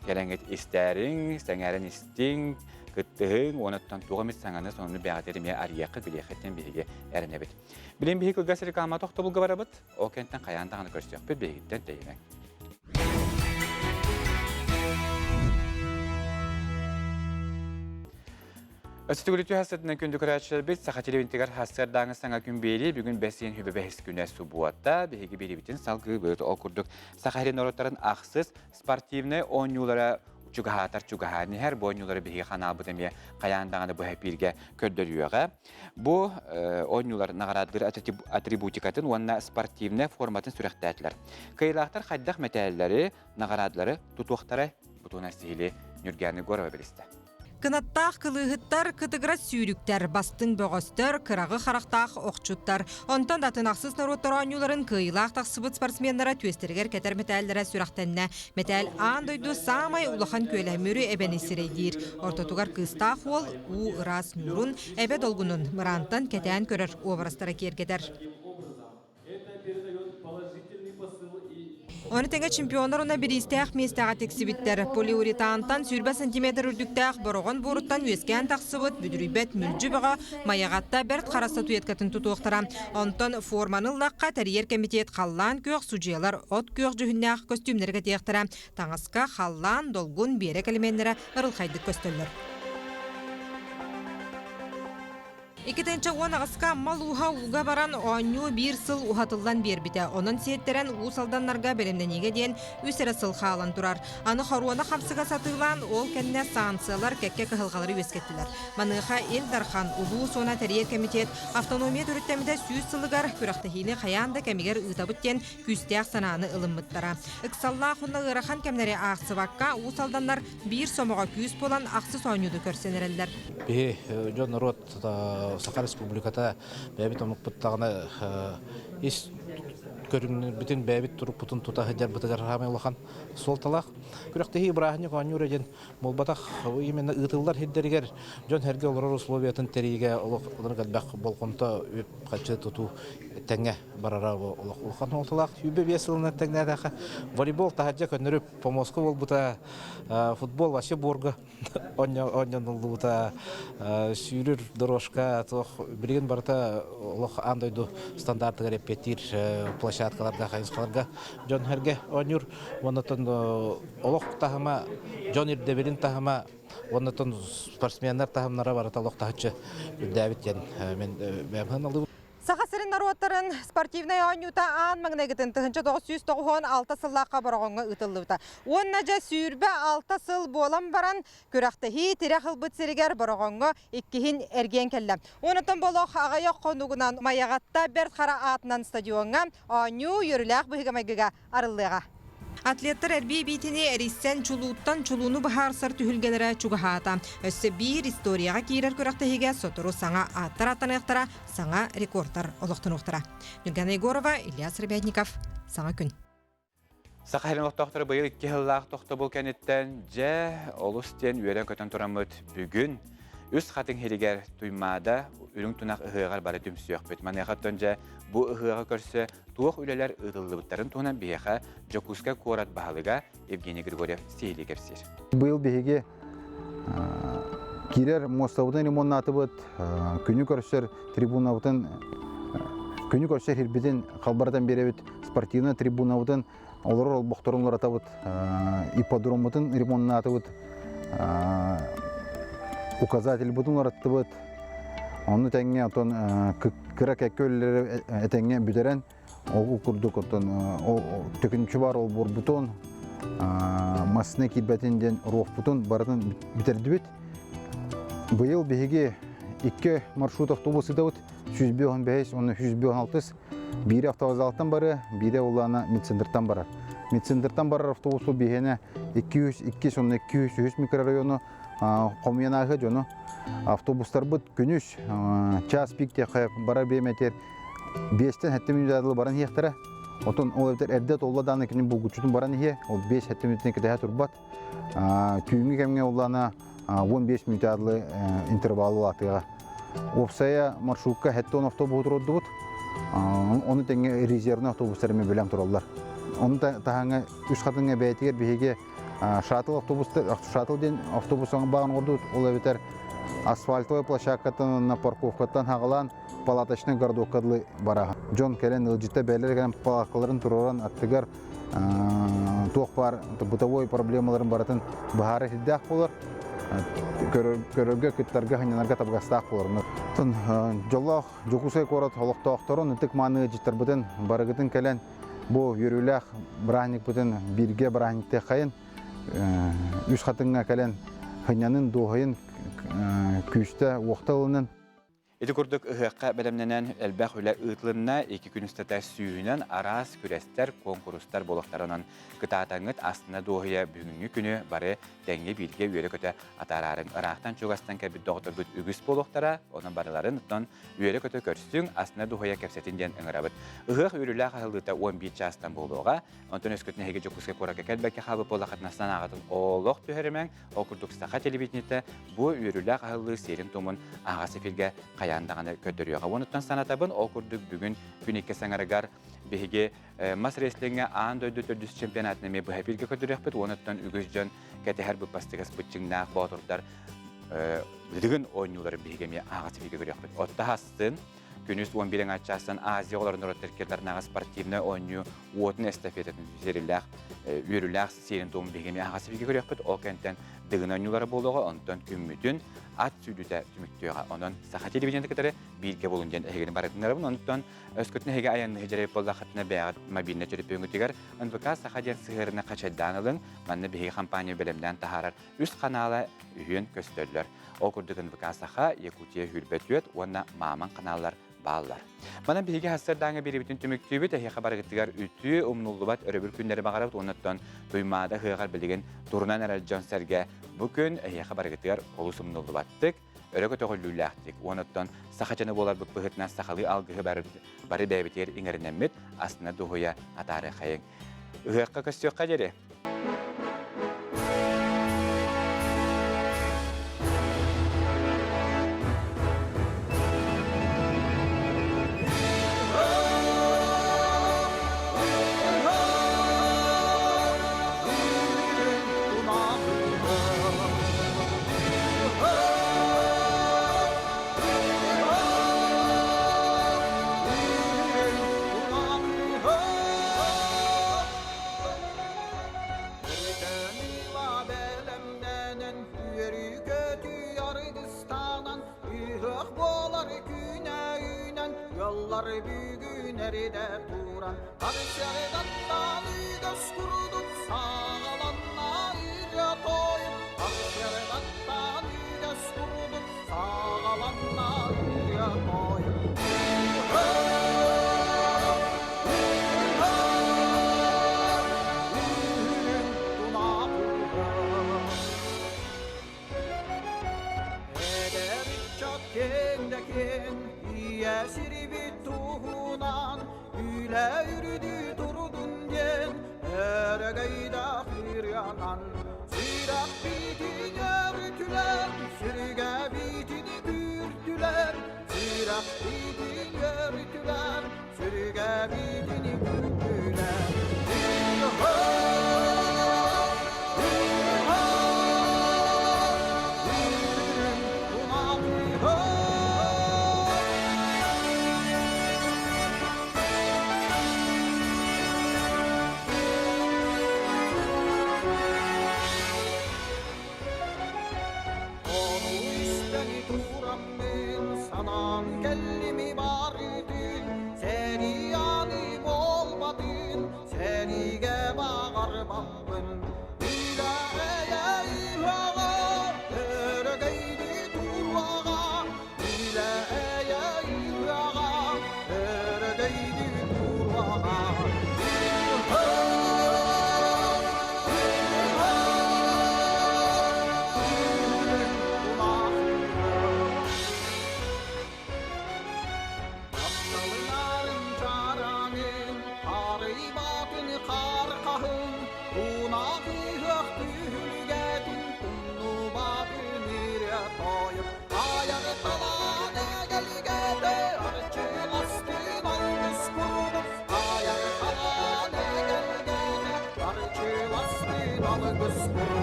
келеңет истәрин, сәңәрен истин кыттыгын онуттан тугамет саңаны сону бәгәтерме арияқы билехеттен биге әренебит. Билем биге гасыр кама тохтобулга барабыт. О кенттен каяндаганы көрсөк бе бигиттен дейме. Östügülütü hasatına kündü kıraçlar bit, sağa televintəgər hasardanı sana gün beyli, bugün bəsin hübə bəhis günə subuatda, bihigi biri bitin salgı böğüt okurduk. Sakarın orotların axsız, sportivne 10 yulara çugahatar çugahani her bu 10 yulara bihigi kanal bu demeye qayandağını bu hepirge kördölüyoga. Bu 10 yular nağaradları atributikatın, onunla sportivne formatın sürekdətlər. Kıyılaqtar xaddaq metəlləri, nağaradları, tutuqtara butuna sihili Nürgəni Gorova biliste. Kınattaq kılıhıttar, kıtıgıra sürüktər, bastın böğöstör, kırağı xaraqtaq oqçuttar. Ondan da tınaqsız narottar anyuların kıyılaq taqsıbıt sportsmenlara tüesteriger keter metallere süraqtenne. Metal andoydu samay ulahan köylәмүрü ebeni sireydir. Ortatugar kыстaq ol, u ıras nurun, ebe dolgunun mırantan ketən körür obrastara kergeder. Onu tenge çempionlar ona bir isteğ mestağa teksibitler. Poliuretantan sürbe santimetr ürdüktağ boroğun boruttan üesken taqsıbıt büdürübet mülcü bağa mayagatta bert qarasta tuyetkatın tutuqtara. Ondan formanın laqqa teriyer komitet qallan köq suciyalar ot köq cühünnağ kostümlerge teqtara. Tağaska qallan dolgun berek elementlere ırılxaydık köstöller. İkitinci onağıska maluha uga baran oanyu bir sıl uhatıldan berbite. Onun siyetteren usaldanlarga belimdenige den üsere sıl xalan durar. Anı haruana xapsıga satılan ol kendine sansılar kekke kıhılgaları üeskettiler. Manıxa Eldarxan ulu sona teriyer komitet avtonomiya törüttemide süz sılıgar küraktahini xayanda kemiger ıtabıtten küsteyaq sananı ılınmıttara. Iksalla xunna ıraxan kemleri ağsıvakka usaldanlar bir somoğa küs polan axsız oanyudu körsenereller. Bihi John Rot Sakar Respublikata bäbit omukputtagana is көрүнү бүтүн бәбит туруп бутун тута хаҗар бутагар хамы улахан сол талак күрәктәһи Ибраһим Ганюр эген молбатах именно ытылдар хиддергер жон херге олор условиятын териге олор галбак болгонто үп качы туту тәңгә барара улахан ол талак үбе бесылны тәңгә волейбол таһаҗа көннөрүп помоска бол бута футбол ваше борга оннан булута сүйрүр дорожка тох билген барта олох андойду стандарты репетир площадкаларга хайскаларга жон херге онюр онотон олох тахама жон ирдебелин тахама онотон спортсменнер тахамнара барата олох тахчы Давиден мен бәмхан алды. Сахасырын наруаттарын спортивный анюта ан магнегетін тұхынча 996 сыллаққа барағанға ұтылыпта. Онна жа сүйірбе 6 сыл болам баран көрақтахи тірі қылбыт серігер барағанға еккехін әрген кәлі. Онытын болық ағайық қонуғынан маяғатта берт қара атынан стадионға аню үйіріләқ бұхығамайгыға арылыға. Атлеттер әрбей бейтіне әриссен чулуыттан чулуыны бұхар сар түхілгелері чуғағата. Өсі бір историяға кейрер көріқтігіге сотыру саңа аттар аттанықтара, саңа рекордтар олықтын ұқтыра. Нұргана Егорова, Ильяс Рыбятников, саңа күн. Сақайрын оқтақтары бұйыл 2 жыллақ тоқты бұл кәнеттен жә олыстен үйерен көтін тұрамыд бүгін. Үс қатын хелігер туймада үрің тұнақ ұғығар бары дүмсүйек бет. Манаяқаттан жә бұ ұғыға көрсі туық үлелер ұдылыбыттарын туынан бейеқа Жокуска Корат бағалыға Евгений Григорьев сейлі кепсер. Бұл бейге керер мостауытын ремоннаты бұд, күні көрсер трибунауытын, күні көрсер хербетін қалбардан беребет спортивны трибунауытын, олар ол бұқтырынлар ата бұд, ипподромытын ремоннаты бұд, указатель бұдынлар атты бұд, оны тәңге кіра кәккөлері әтәңге бүдерен, ол күрдік төкінші бар ол бұр бұтон, масына кейбәтінден рух бұтон баратын бітерді бет. Бұйыл бейге 2 маршрут автобусы да бұд, 105, оны 106, бири автовазалықтан бары, бири олана медцентртан барар. Медцентртан барар автобусу бейгені 200 микрорайону қомиянағы жоны автобустар бұд күніш час пикте қаяқ барар бейметер 5-тен 7 минут адылы баран ехтара. Отын ол әвдер әрдет олладаны кенен бұл күчетін баран ехе, ол 5-7 минуттен кетеге тұрбат. Түйінгі кәмге олланы 15 минут адылы интервалы латыға. Опсая маршрутка 7 автобус тұрды бұд. Оны тәңге резервны автобустарымен бөлем тұралар. Оны тағаңа үш қатынға бәйтігер бейге шаттл ден автобусың бағын орды, ол әветер асфальтовый площадкаттан на парковкаттан хағалан палаточный городоккадлы бараға. Джон кәрен ылжитта бәлер палаққаларын тұроран аттығар тоқ бар, бытовой проблемаларын баратын бағары хиддақ болар. көрөргө күттәргә ханянарга табгастак булырны. Тон жоллах жокусай корот холоктоохторун ытык маны життер бутен барыгытын келен бу йөрүләх браник бутен бирге браникте кайын үз хатынга келен ханянын дохайын күстә вактылынын Эти курдук ыхакка белемненен элбэх үле ытлынна эки күнүстәтә сүйүнен арас күрәстәр конкурстар болоқтарынан кытаатаңыт астына доһия бүгүнгү күнү бары тәңге билге үөрө көтө атарарын ырахтан чугастан кәбит доктор бүт үгүс болоқтара онун барыларын тон үөрө көтө көрсүң астына доһия кепсетин ден ыңырабыт ыхак үрүлә хылыта 11 частан болдуга онтон өскөтне хеге жокуска корака келбәке хабы болакатнастан агатын олох төһөрөмәң окурдук саха телевидениете бу үрүлә хылы серин томун агасы филге андаганы көтөрүгө онуттан санатабын окурдук бүгүн күнекке саңарыгар биһиге мас рестлингге аан дөйдөтөрдүс чемпионатына ме бухапилге көтөрөкпүт онуттан үгүс жөн кетехер бу пастыгас бычыңнаак боотурдар бүгүн ойнулары биһиге ме агасы филге көрөкпүт отта хастын күнүс 11 ачасын Азия оларын роттеркерлернага спортивный ойну уотун эстафетатын серилах үрүлах серин том биһиге ме агасы филге көрөкпүт о кенттен дыгын ойнулары болого онтон күммүтүн ат сүдүтә түмүктөөгө онон саха телевидениеде кетере бирге болунден эгени баратындарыбын онуттан өскөтүнө эге аянны хежереп боллахатына бэягат мобильна жүрүпүңүтигер НВК саха ден сыгырына качайдаанылың манна биһиги компания белемден тахарар үс канала үйөн көстөллөр окурдук НВК саха Якутия хүрбөтүөт уонна мааман каналлар баалар. Мана биһиги хассырдааңа берибитин түмүктүүбүт эхи хабарыгытыгар үтүү умнуллубат өрөбүр күннери багарабыт онуттан туймаада хыагар билеген турунан эрэлжон серге бүгүн эхи хабарыгытыгар олус умнуллубаттык өрөгө төгөллүүлээхтик онуттан сахачаны болар быхытнан сахалы алгыгы бары бэбитер иңеринеммит астына дугуя атары хайың ыхакка көстөкка жери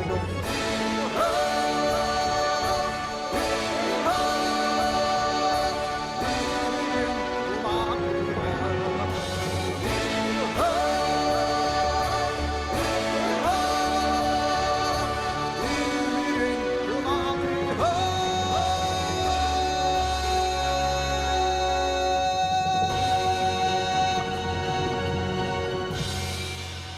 Alın